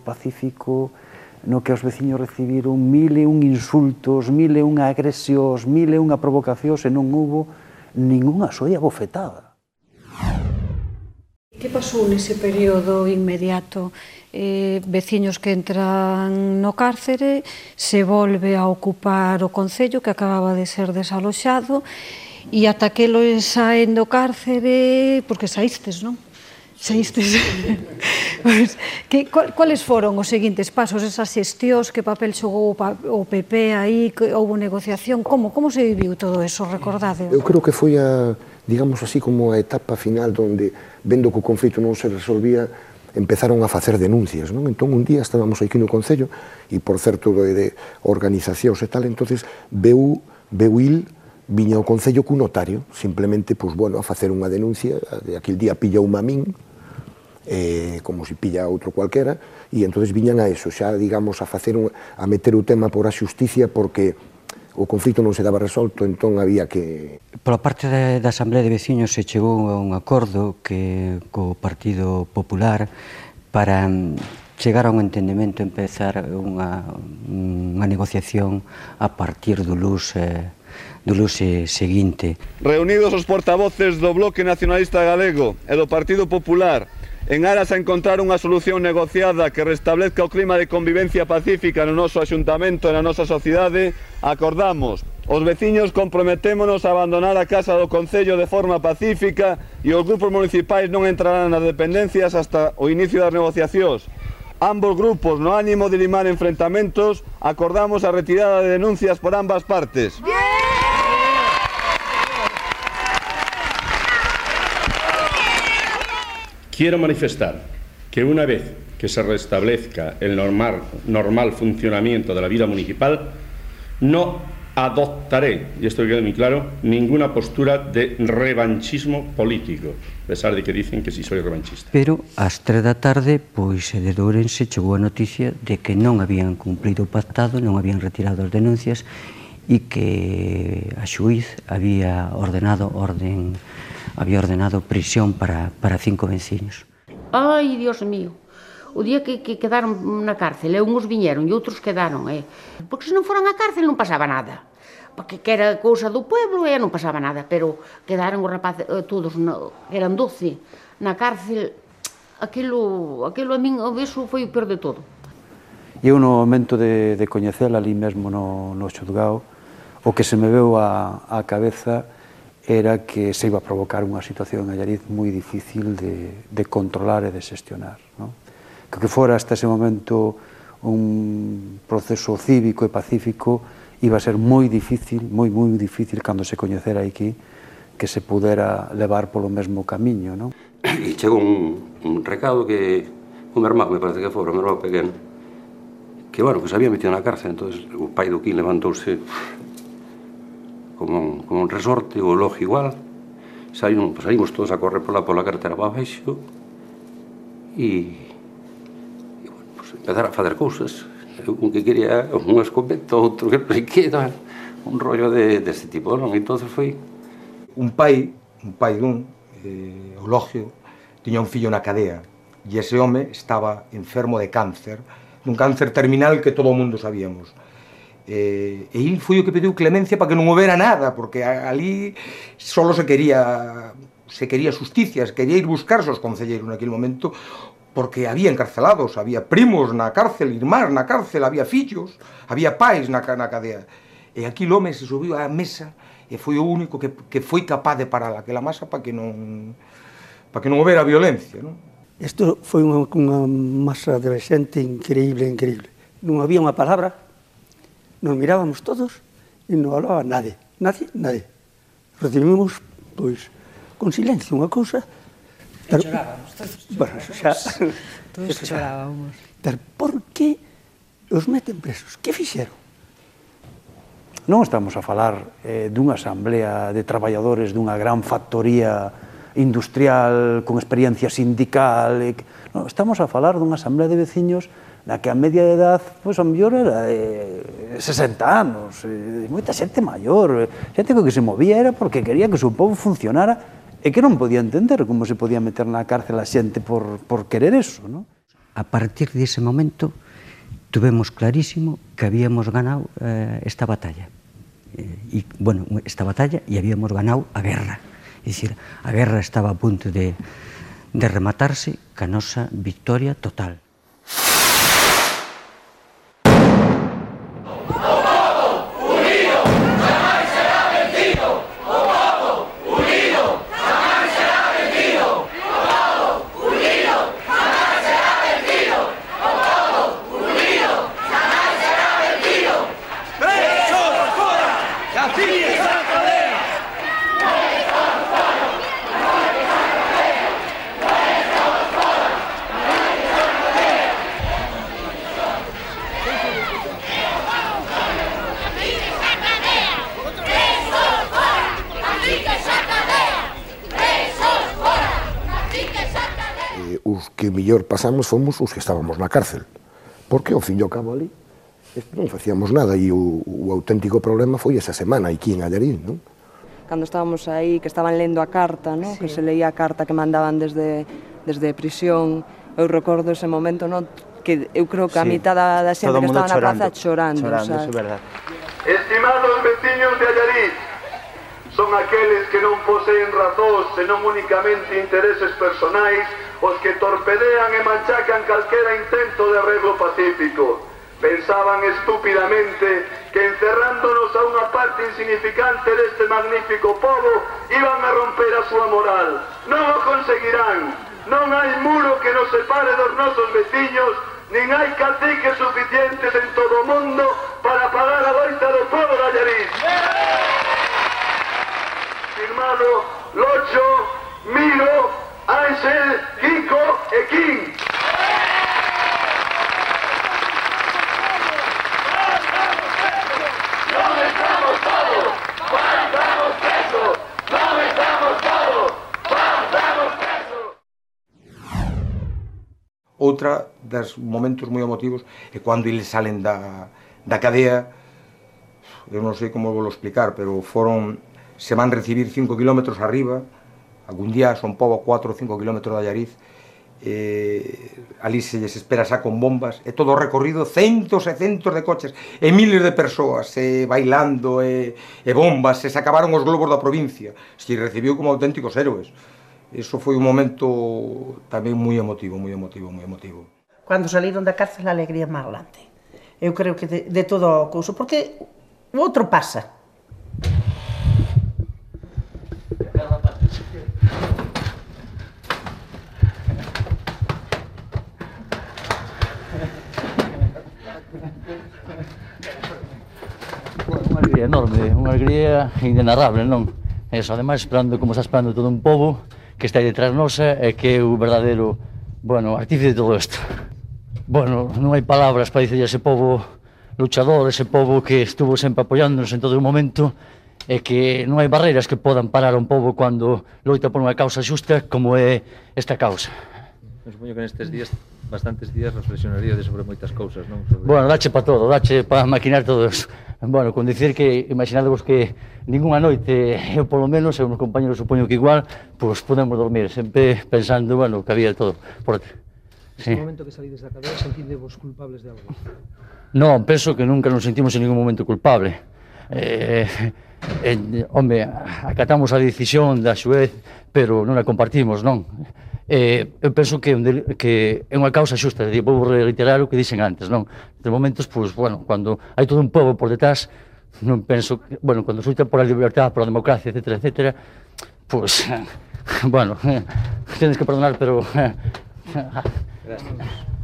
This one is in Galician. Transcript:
pacífico no que os veciños recibiron 1001 insultos, 1001 agresións, 1001 provocacións e non hubo ningunha solla bofetada. Que pasou nese período inmediato? Veciños que entran no cárcere, se volve a ocupar o concello que acababa de ser desaloxado e ata que lo saen do cárcere, porque saístes, non? Saístes. Cuáles foron os seguintes pasos, esas xestións, que papel xogou o PP aí, que houve negociación, como se viviu todo eso, recordade? Eu creo que foi digamos así, como a etapa final onde, vendo que o conflito non se resolvía, empezaron a facer denuncias, non? Entón, un día estábamos aquí no Concello, e por certo de organizacións e tal, entonces Beuil viña ao Concello cun notario, simplemente, pois, bueno, a facer unha denuncia, aquel día pilloume a min, como se pilla a outro cualquera, e entonces viñan a eso, xa, digamos, a meter o tema por a xusticia, porque o conflito non se daba resolto, entón había que... Pola parte da Asamblea de Veciños se chegou a un acordo co Partido Popular para chegar a un entendemento, empezar unha negociación a partir do luxe seguinte. Reunidos os portavoces do Bloque Nacionalista Galego e do Partido Popular en aras a encontrar unha solución negociada que restablezca o clima de convivencia pacífica no noso axuntamento e na nosa sociedade, acordamos. Os veciños comprometémonos a abandonar a casa do Concello de forma pacífica e os grupos municipais non entrarán nas dependencias hasta o inicio das negociacións. Ambos grupos, no ánimo de limar enfrentamentos, acordamos a retirada de denuncias por ambas partes. Quiero manifestar que una vez que se restablezca el normal funcionamiento de la vida municipal, no adoptaré, y esto queda muy claro, ninguna postura de revanchismo político, a pesar de que dicen que sí soy revanchista. Pero ás 3 da tarde, pois de Ourense chegou a noticia de que non habían cumprido o pactado, non habían retirado as denuncias e que a xuíz había ordenado prisión para 5 veciños. Ai, Dios mío, o día que quedaron na cárcel, uns viñeron e outros quedaron, porque se non foran á cárcel non pasaba nada, porque que era cousa do pueblo non pasaba nada, pero quedaron os rapaces, todos, eran 12, na cárcel, aquilo a min, eso foi o peor de todo. E eu no momento de coñecela ali mesmo no xudgado, o que se me veu á cabeza era que se iba a provocar unha situación en Allariz moi difícil de controlar e de xestionar. Que fora hasta ese momento un proceso cívico e pacífico iba a ser moi difícil cando se coñecera aquí que se pudera levar polo mesmo camiño. E chegou un recado que o meu irmão, me parece que fora, o meu irmão pequeno, que, bueno, que se había metido na cárcel, entón o pai do Quín levantouse como un resorte, o logo igual, saímos todos a correr pola carretera para baixo e empezar a fazer cousas, un que quería un escopeta, outro que non sei que, un rollo deste tipo, non? Entón foi un pai dun, Eulogio, tiña un fillo na cadea e ese home estaba enfermo de cáncer, dun cáncer terminal que todo o mundo sabíamos. E il foi o que pediu clemencia para que non houbera nada, porque ali só se quería justicia, se quería ir buscarse os concelleiros naquele momento, porque había encarcelados, había primos na cárcel, irmáns na cárcel, había fillos, había pais na cadea. E aquí o home se subiu á mesa e foi o único que foi capaz de parar aquela masa para que non houbera violencia. Isto foi unha masa de xente increíble. Non había unha palabra, nos mirábamos todos e non hablaba nadie. Recibimos, pois, con silencio unha cousa. E chorábamos todos. Bueno, xa... Todos chorábamos. Pero por que os meten presos? Que fixeron? Non estamos a falar dunha asamblea de traballadores dunha gran factoría industrial con experiencia sindical. Non, estamos a falar dunha asamblea de veciños na que a media de edad, pois, a mellor era de 60 anos, moita xente maior, xente que se movía era porque quería que o seu povo funcionara e que non podía entender como se podía meter na cárcel a xente por querer eso, non? A partir dese momento tuvemos clarísimo que habíamos ganado esta batalla. Esta batalla e habíamos ganado a guerra. É dicir, a guerra estaba a punto de rematarse ca nosa victoria total. Os que mellor pasamos fomos os que estábamos na cárcel, porque ao fin e ao cabo ali non facíamos nada e o auténtico problema foi esa semana aquí en Allariz, non? Cando estábamos aí, que estaban lendo a carta, non? Que se leía a carta que mandaban desde prisión, eu recordo ese momento, non? Que eu creo que a mitad da xente que estaba na praza chorando, eso é verdade. Estimados veciños de Allariz, son aqueles que non poseen razóns senón únicamente intereses personais os que torpedean e manchacan calquera intento de arreglo pacífico. Pensaban estúpidamente que encerrándonos a unha parte insignificante deste magnífico pobo iban a romper a súa moral. Non o conseguirán. Non hai muro que nos separe dos nosos veciños, nin hai caciques suficientes en todo o mundo para pagar a loita do pobo de Allariz. Firmado Locho, Miro, Ángel, Kiko e Kim. Outra dos momentos moi emotivos é cando eles salen da cadea, eu non sei como vou explicar, pero se van recibir 5 kilómetros arriba, algún día son pobo 4 ou 5 kilómetros de Allariz, ali se lles espera xa con bombas, e todo o recorrido, centos e centos de coches, e miles de persoas, bailando, e bombas, se acabaron os globos da provincia, se recibiu como auténticos héroes. Eso foi un momento tamén moi emotivo, moi emotivo, moi emotivo. Cando saliron da cárcel, a alegría máis grande. Eu creo que de todo o couso, porque o outro pasa. Unha alegría enorme, unha alegría inenarrable, non? Eso, ademais, esperando como está esperando todo un pobo que está aí detrás nosa e que é o verdadeiro, artífice de todo isto. Non hai palabras para dicir ese pobo luchador, ese pobo que estuvo sempre apoiándonos en todo o momento e que non hai barreiras que podan parar a un pobo cando loita por unha causa xusta como é esta causa. Supoño que nestes días, bastantes días, reflexionaríades sobre moitas cousas, non? Dache para todo, dache para maquinar todo eso. Con dicir que, imaginadevos que ninguna noite, eu polo menos, e uns compañeros supoño que igual, pois podemos dormir, sempre pensando, que había todo por ti. Neste momento que salides da cadea, sentidevos culpables de algo? Non, penso que nunca nos sentimos en ningún momento culpable. Acatamos a decisión da xuez, pero non a compartimos, non? Eu penso que é unha causa xusta, vou reiterar o que dixen antes, non? De momentos, cando hai todo un pobo por detrás, non penso, cando se luita por a libertad, por a democracia, etcétera, etcétera, tenes que perdonar, pero... Gracias.